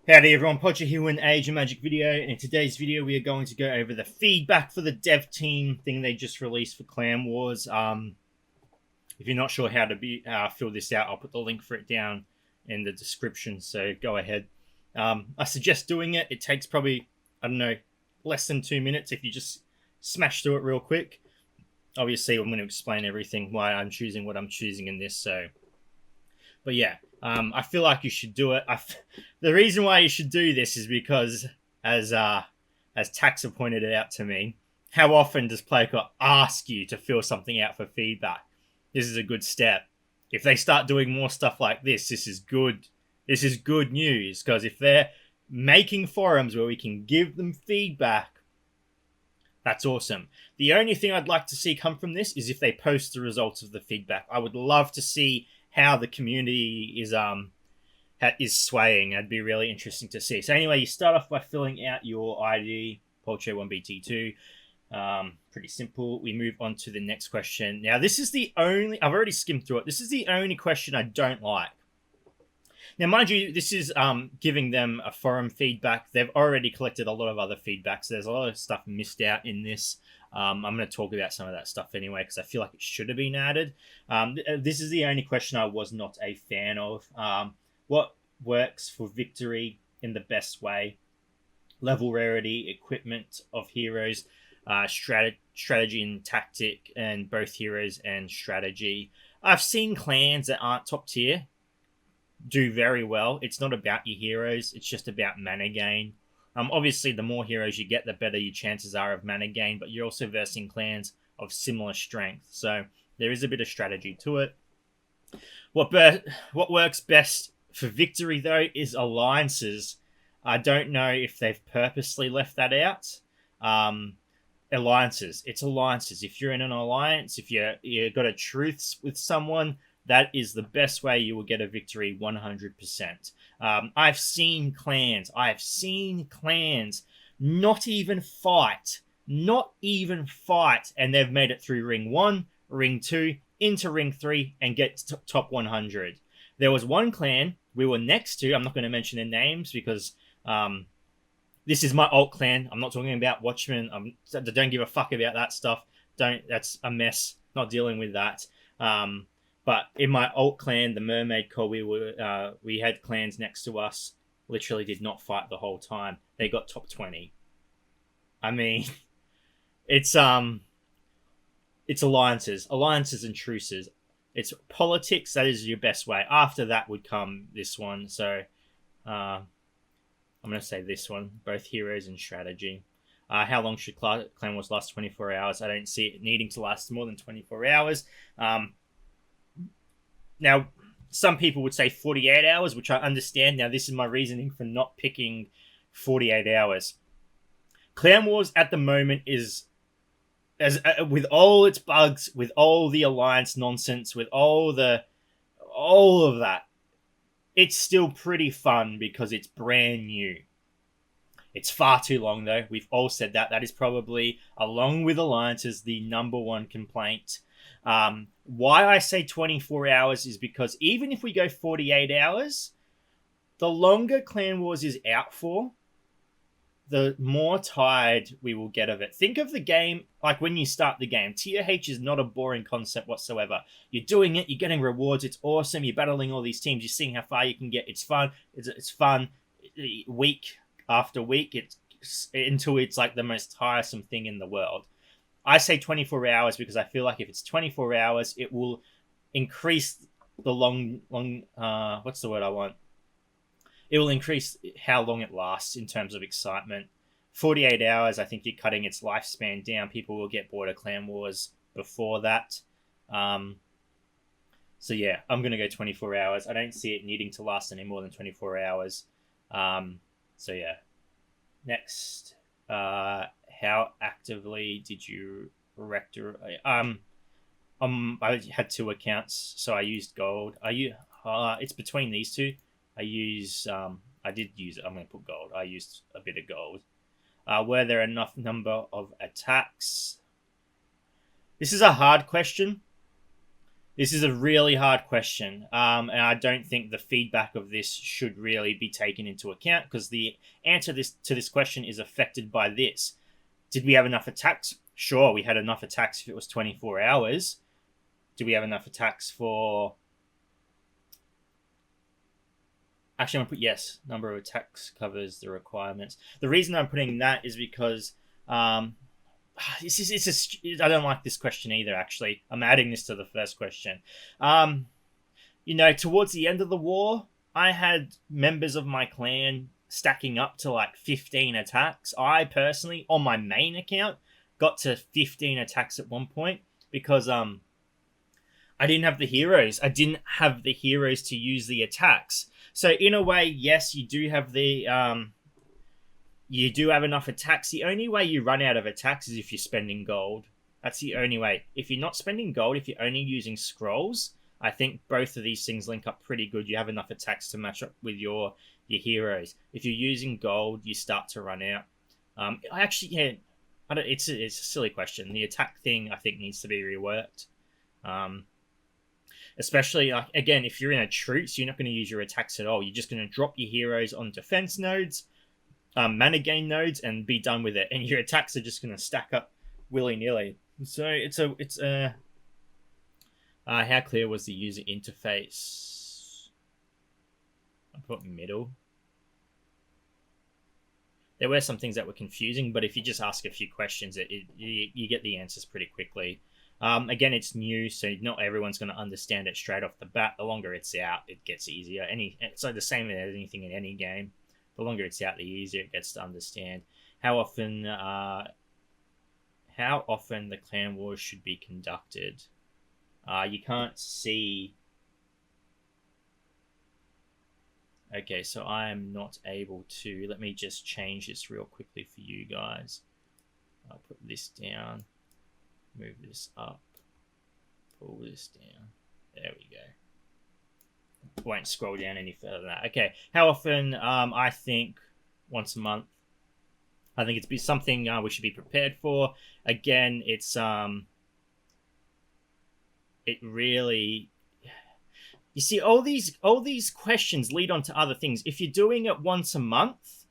Howdy everyone, Podger here with an Age of Magic video, and in today's video we are going to go over the feedback for the dev team thing they just released for Clan Wars. If you're not sure how to fill this out, I'll put the link for it down in the description, so go ahead. I suggest doing it. It takes probably, I don't know, less than 2 minutes if you just smash through it real quick. Obviously, I'm going to explain everything, why I'm choosing what I'm choosing in this, so... But yeah, I feel like you should do it. The reason why you should do this is because, as Taxa pointed it out to me, how often does Playcore ask you to fill something out for feedback? This is a good step. If they start doing more stuff like this is good. This is good news, because if they're making forums where we can give them feedback, that's awesome. The only thing I'd like to see come from this is if they post the results of the feedback. I would love to see how the community is swaying. That'd be really interesting to see. So anyway, you start off by filling out your ID, Polcho1BT2. Pretty simple. We move on to the next question. Now, this is the only... I've already skimmed through it. This is the only question I don't like. Now, mind you, this is giving them a forum feedback. They've already collected a lot of other feedback, so there's a lot of stuff missed out in this. I'm going to talk about some of that stuff anyway, because I feel like it should have been added. This is the only question I was not a fan of. What works for victory in the best way? Level rarity, equipment of heroes, strategy and tactic, and both heroes and strategy. I've seen clans that aren't top tier do very well. It's not about your heroes, it's just about mana gain. Obviously, the more heroes you get, the better your chances are of mana gain, but you're also versing clans of similar strength, so there is a bit of strategy to it. What works best for victory, though, is alliances. I don't know if they've purposely left that out. Alliances. It's alliances. If you're in an alliance, if you got a truce with someone, that is the best way you will get a victory 100%. I've seen clans not even fight, and they've made it through Ring 1, Ring 2, into Ring 3, and get top 100. There was one clan we were next to. I'm not going to mention their names because this is my alt clan. I'm not talking about Watchmen. I don't give a fuck about that stuff. That's a mess. Not dealing with that. But in my alt clan, the Mermaid Corps, we had clans next to us. Literally did not fight the whole time. They got top 20. I mean, it's alliances and truces. It's politics. That is your best way. After that would come this one. So I'm gonna say this one: both heroes and strategy. How long should Clan Wars last? 24 hours. I don't see it needing to last more than 24 hours. Now, some people would say 48 hours, which I understand. Now, this is my reasoning for not picking 48 hours. Clan Wars at the moment is, with all its bugs, with all the alliance nonsense, with all of that, it's still pretty fun because it's brand new. It's far too long, though. We've all said that. That is probably, along with alliances, the number one complaint. Why I say 24 hours is because even if we go 48 hours, the longer Clan Wars is out for, the more tired we will get of it. Think of the game like when you start the game. TOH is not a boring concept whatsoever. You're doing it, you're getting rewards, it's awesome, you're battling all these teams, you're seeing how far you can get. It's fun. It's fun week after week. Until it's like the most tiresome thing in the world. I say 24 hours because I feel like if it's 24 hours, it will increase the what's the word I want? It will increase how long it lasts in terms of excitement. 48 hours, I think you're cutting its lifespan down. People will get bored of Clan Wars before that. So yeah, I'm going to go 24 hours. I don't see it needing to last any more than 24 hours. So yeah. Next, how actively did you rectify? I had two accounts, so I used gold. It's between these two. I did use it. I'm going to put gold. I used a bit of gold. Were there enough number of attacks? This is a hard question. This is a really hard question, and I don't think the feedback of this should really be taken into account because the answer to this question is affected by this. Did we have enough attacks? Sure, we had enough attacks if it was 24 hours. Do we have enough attacks for... Actually, I'm going to put yes. Number of attacks covers the requirements. The reason I'm putting that is because I don't like this question either, actually. I'm adding this to the first question. Towards the end of the war, I had members of my clan stacking up to like 15 attacks. I personally, on my main account, got to 15 attacks at one point because I didn't have the heroes. I didn't have the heroes to use the attacks. So in a way, yes, you do have you do have enough attacks. The only way you run out of attacks is if you're spending gold. That's the only way. If you're not spending gold, if you're only using scrolls, I think both of these things link up pretty good. You have enough attacks to match up with your heroes. If you're using gold, you start to run out. It's a silly question. The attack thing, I think, needs to be reworked. Especially, again, if you're in a truce, you're not going to use your attacks at all. You're just going to drop your heroes on defense nodes, mana gain nodes, and be done with it. And your attacks are just going to stack up willy-nilly. So how clear was the user interface? I put middle. There were some things that were confusing, but if you just ask a few questions, you get the answers pretty quickly. Again, it's new, so not everyone's going to understand it straight off the bat. The longer it's out, it gets easier. It's like the same as anything in any game. The longer it's out, the easier it gets to understand. How often the clan wars should be conducted? You can't see. Okay, so I am not able to. Let me just change this real quickly for you guys. I'll put this down. Move this up. Pull this down. There we go. Won't scroll down any further than that. Okay, how often? I think once a month. I think it's something we should be prepared for. Again, it really. You see, all these questions lead on to other things. If you're doing it once a month,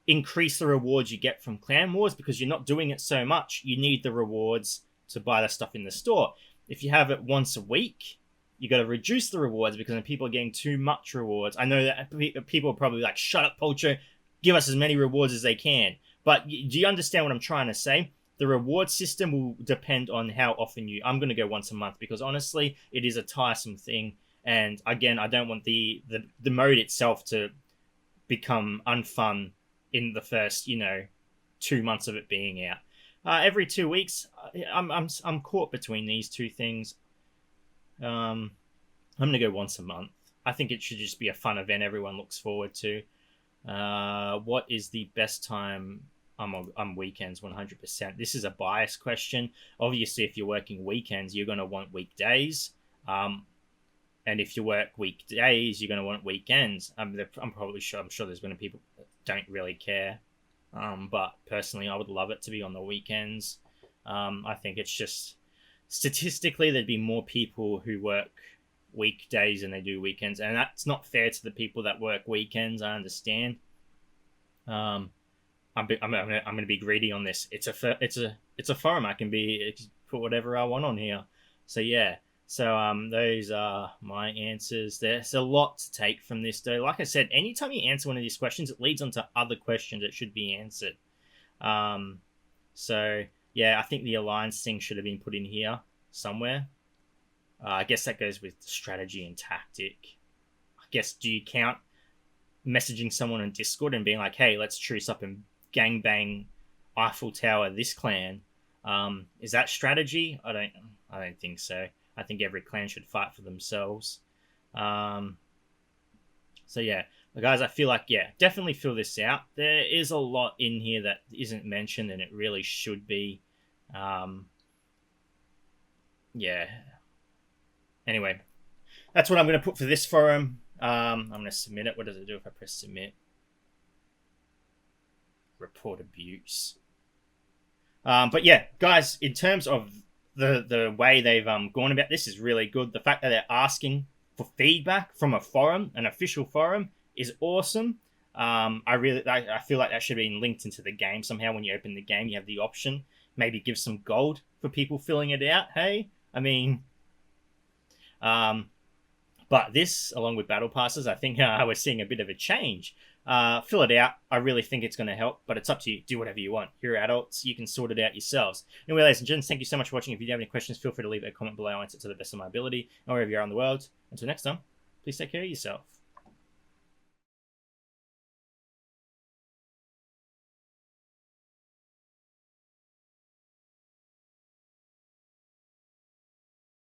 increase the rewards you get from clan wars because you're not doing it so much. You need the rewards to buy the stuff in the store. If you have it once a week, you got to reduce the rewards because people are getting too much rewards. I know that people are probably like, shut up, Polcho, give us as many rewards as they can. But do you understand what I'm trying to say? The reward system will depend on how often I'm going to go once a month because honestly, it is a tiresome thing. And again, I don't want the mode itself to become unfun in the first 2 months of it being out. Every 2 weeks, I'm caught between these two things. I'm gonna go once a month. I think it should just be a fun event everyone looks forward to. What is the best time? I'm weekends 100%. This is a bias question. Obviously, if you're working weekends, you're gonna want weekdays. And if you work weekdays, you're going to want weekends. I'm sure there's going to be people that don't really care. But personally, I would love it to be on the weekends. I think it's just statistically, there'd be more people who work weekdays than they do weekends. And that's not fair to the people that work weekends. I understand. I'm going to be greedy on this. It's a forum. I can put whatever I want on here. So yeah. So those are my answers. There's a lot to take from this, though. Like I said, anytime you answer one of these questions, it leads on to other questions that should be answered. So, yeah, I think the alliance thing should have been put in here somewhere. I guess that goes with strategy and tactic. I guess, do you count messaging someone on Discord and being like, hey, let's truce up and gangbang Eiffel Tower this clan? Is that strategy? I don't think so. I think every clan should fight for themselves. So yeah, guys, I feel like, definitely fill this out. There is a lot in here that isn't mentioned and it really should be. Yeah. Anyway, that's what I'm going to put for this forum. I'm going to submit it. What does it do if I press submit? Report abuse. But yeah, guys, in terms of the way they've gone about this is really good. The fact that they're asking for feedback from a forum, an official forum, is awesome. I feel like that should be linked into the game somehow. When you open the game, you have the option. Maybe give some gold for people filling it out. Hey, I mean, but this, along with battle passes, I think we're seeing a bit of a change. Fill it out. I really think it's going to help, but it's up to you. Do whatever you want. You're adults. You can sort it out yourselves. Anyway, ladies and gents, thank you so much for watching. If you do have any questions, feel free to leave a comment below. I'll answer it to the best of my ability. And wherever you are in the world, until next time, please take care of yourself.